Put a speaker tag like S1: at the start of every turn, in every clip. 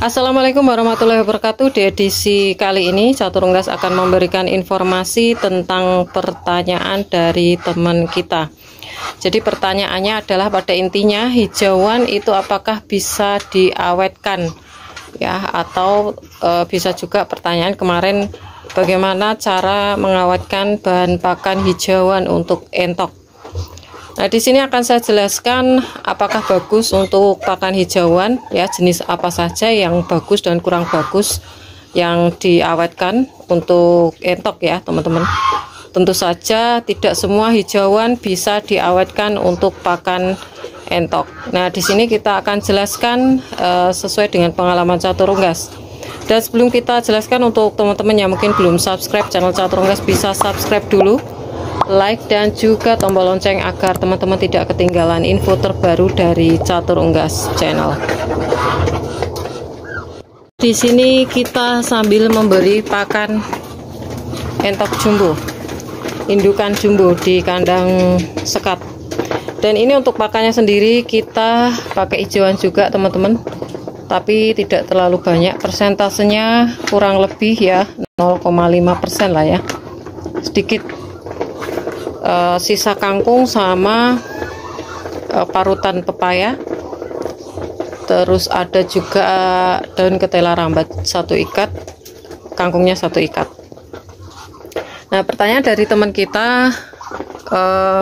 S1: Assalamualaikum warahmatullahi wabarakatuh. Di edisi kali ini Catur Unggas akan memberikan informasi tentang pertanyaan dari teman kita. Jadi pertanyaannya adalah pada intinya hijauan itu apakah bisa diawetkan ya, atau bisa juga pertanyaan kemarin bagaimana cara mengawetkan bahan pakan hijauan untuk entok. Nah, di sini akan saya jelaskan apakah bagus untuk pakan hijauan, ya, jenis apa saja yang bagus dan kurang bagus yang diawetkan untuk entok ya, teman-teman. Tentu saja tidak semua hijauan bisa diawetkan untuk pakan entok. Nah, di sini kita akan jelaskan sesuai dengan pengalaman Catur Unggas. Dan sebelum kita jelaskan, untuk teman-teman yang mungkin belum subscribe channel Catur Unggas, bisa subscribe dulu, like dan juga tombol lonceng agar teman-teman tidak ketinggalan info terbaru dari Catur Unggas channel. Di sini kita sambil memberi pakan entok jumbo, indukan jumbo di kandang sekat. Dan ini untuk pakannya sendiri kita pakai hijauan juga, teman-teman, tapi tidak terlalu banyak, persentasenya kurang lebih ya 0,5% lah ya, sedikit. Sisa kangkung sama parutan pepaya, terus ada juga daun ketela rambat 1 ikat, kangkungnya 1 ikat. Nah, pertanyaan dari teman kita,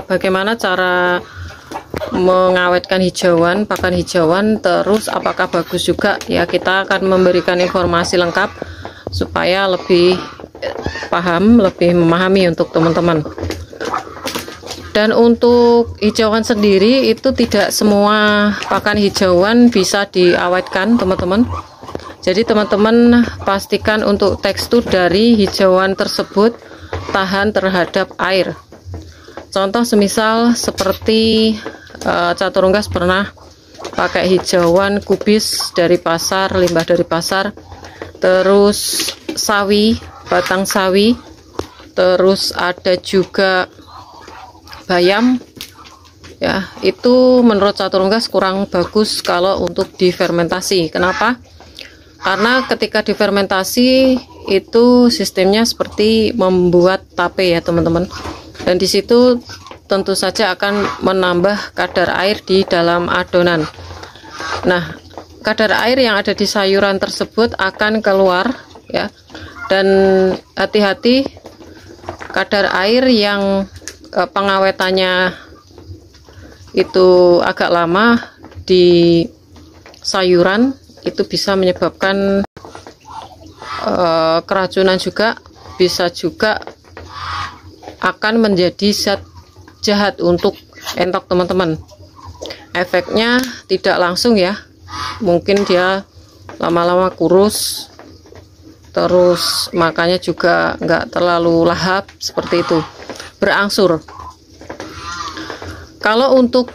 S1: bagaimana cara mengawetkan hijauan, pakan hijauan, terus apakah bagus juga ya. Kita akan memberikan informasi lengkap supaya lebih paham, lebih memahami untuk teman-teman. Dan untuk hijauan sendiri itu tidak semua pakan hijauan bisa diawetkan, teman-teman. Jadi teman-teman pastikan untuk tekstur dari hijauan tersebut tahan terhadap air. Contoh semisal seperti Catur Unggas pernah pakai hijauan kubis dari pasar, limbah dari pasar, terus sawi, batang sawi, terus ada juga bayam ya. Itu menurut Catur Unggas kurang bagus kalau untuk difermentasi. Kenapa? Karena ketika difermentasi itu sistemnya seperti membuat tape ya, teman-teman, dan di situ tentu saja akan menambah kadar air di dalam adonan. Nah, kadar air yang ada di sayuran tersebut akan keluar ya, dan hati-hati kadar air yang pengawetannya itu agak lama di sayuran itu bisa menyebabkan keracunan juga, bisa juga akan menjadi zat jahat untuk entok, teman-teman. Efeknya tidak langsung ya, mungkin dia lama-lama kurus, terus makannya juga nggak terlalu lahap, seperti itu, berangsur. Kalau untuk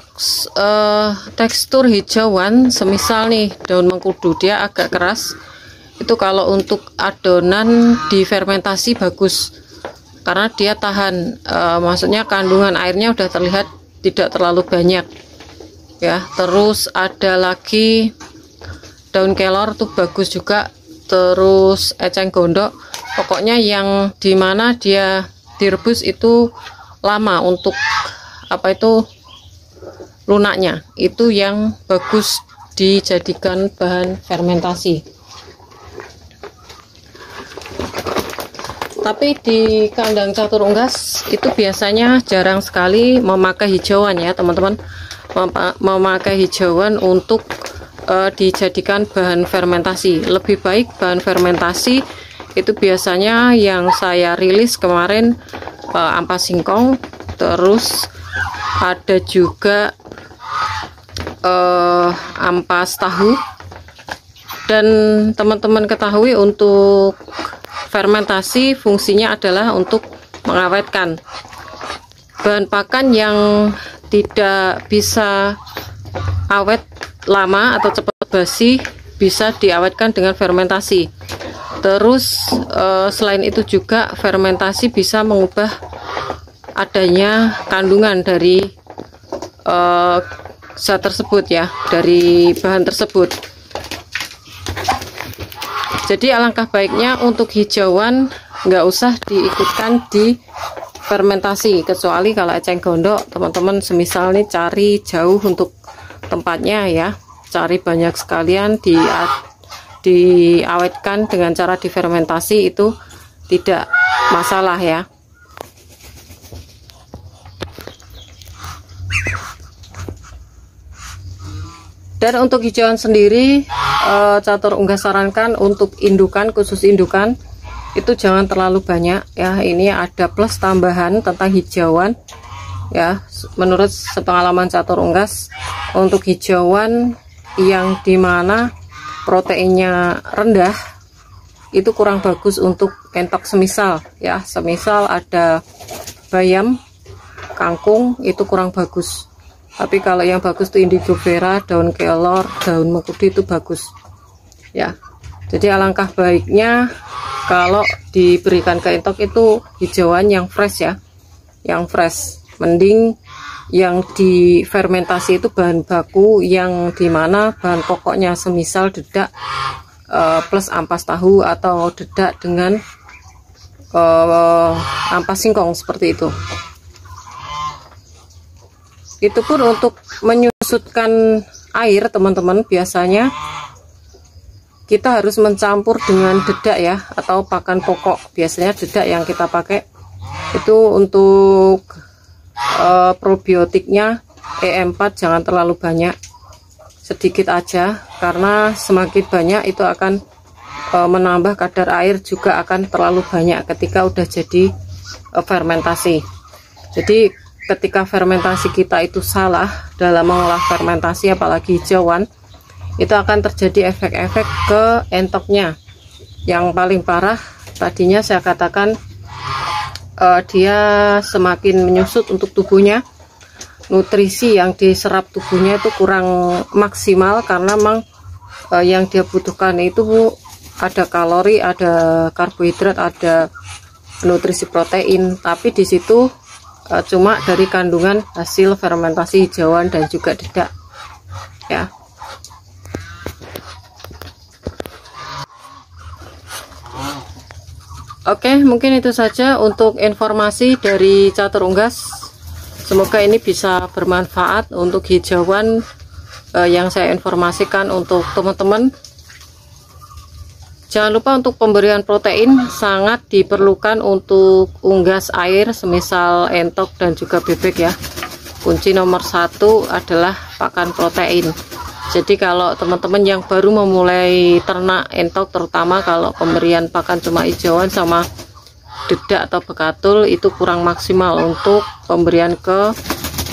S1: tekstur hijauan, semisal nih daun mengkudu, dia agak keras, itu kalau untuk adonan difermentasi bagus karena dia tahan, maksudnya kandungan airnya udah terlihat tidak terlalu banyak ya. Terus ada lagi daun kelor tuh bagus juga, terus eceng gondok, pokoknya yang dimana dia direbus itu lama untuk apa itu lunaknya, itu yang bagus dijadikan bahan fermentasi. Tapi di kandang Catur Unggas itu biasanya jarang sekali memakai hijauan ya, teman-teman, memakai hijauan untuk dijadikan bahan fermentasi. Lebih baik bahan fermentasi itu biasanya yang saya rilis kemarin ampas singkong, terus ada juga ampas tahu. Dan teman-teman ketahui untuk fermentasi fungsinya adalah untuk mengawetkan. Bahan pakan yang tidak bisa awet lama atau cepat basi bisa diawetkan dengan fermentasi. Terus selain itu juga fermentasi bisa mengubah adanya kandungan dari zat tersebut ya, dari bahan tersebut. Jadi alangkah baiknya untuk hijauan nggak usah diikutkan di fermentasi, kecuali kalau eceng gondok teman-teman semisal nih cari jauh untuk tempatnya ya, cari banyak sekalian diawetkan dengan cara difermentasi, itu tidak masalah ya. Dan untuk hijauan sendiri, Catur Unggas sarankan untuk indukan, khusus indukan itu jangan terlalu banyak ya. Ini ada plus tambahan tentang hijauan ya. Menurut sepengalaman Catur Unggas, untuk hijauan yang dimana proteinnya rendah itu kurang bagus untuk entok, semisal ya, semisal ada bayam, kangkung, itu kurang bagus. Tapi kalau yang bagus tuh indigo vera, daun kelor, daun mengkudu, itu bagus ya. Jadi alangkah baiknya kalau diberikan ke entok itu hijauan yang fresh ya, yang fresh. Mending yang difermentasi itu bahan baku yang dimana bahan pokoknya semisal dedak plus ampas tahu atau dedak dengan ampas singkong, seperti itu. Itu pun untuk menyusutkan air teman-teman, biasanya kita harus mencampur dengan dedak ya, atau pakan pokok. Biasanya dedak yang kita pakai itu untuk probiotiknya E4 jangan terlalu banyak, sedikit aja, karena semakin banyak itu akan menambah kadar air, juga akan terlalu banyak ketika udah jadi fermentasi. Jadi ketika fermentasi kita itu salah dalam mengolah fermentasi, apalagi hijauan, itu akan terjadi efek-efek ke entoknya. Yang paling parah tadinya saya katakan dia semakin menyusut untuk tubuhnya, nutrisi yang diserap tubuhnya itu kurang maksimal, karena memang yang dia butuhkan itu ada kalori, ada karbohidrat, ada nutrisi protein, tapi di situ cuma dari kandungan hasil fermentasi hijauan dan juga dedak ya. Oke, mungkin itu saja untuk informasi dari Catur Unggas. Semoga ini bisa bermanfaat untuk hijauan yang saya informasikan untuk teman-teman. Jangan lupa untuk pemberian protein sangat diperlukan untuk unggas air semisal entok dan juga bebek ya. Kunci nomor 1 adalah pakan protein. Jadi kalau teman-teman yang baru memulai ternak entok, terutama kalau pemberian pakan cuma hijauan sama dedak atau bekatul, itu kurang maksimal untuk pemberian ke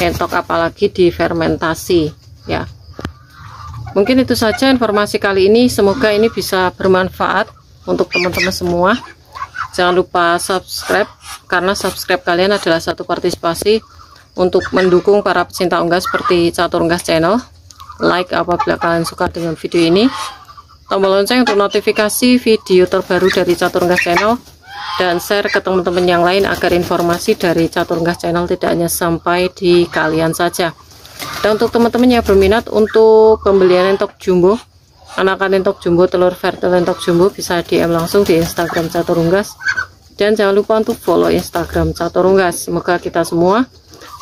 S1: entok, apalagi difermentasi ya. Mungkin itu saja informasi kali ini, semoga ini bisa bermanfaat untuk teman-teman semua. Jangan lupa subscribe, karena subscribe kalian adalah satu partisipasi untuk mendukung para pecinta unggas seperti Catur Unggas Channel. Like apabila kalian suka dengan video ini, tombol lonceng untuk notifikasi video terbaru dari Catur Unggas Channel, dan share ke teman-teman yang lain agar informasi dari Catur Unggas Channel tidak hanya sampai di kalian saja. Dan untuk teman-teman yang berminat untuk pembelian entok jumbo, anakan entok jumbo, telur fertil entok jumbo, bisa DM langsung di Instagram Catur Unggas. Dan jangan lupa untuk follow Instagram Catur Unggas. Semoga kita semua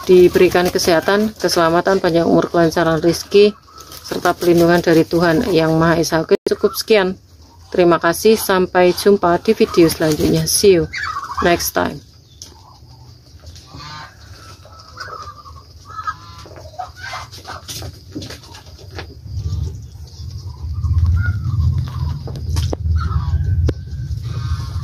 S1: diberikan kesehatan, keselamatan, panjang umur, kelancaran rezeki, serta pelindungan dari Tuhan Yang Maha Esa. Oke, cukup sekian. Terima kasih, sampai jumpa di video selanjutnya. See you next time.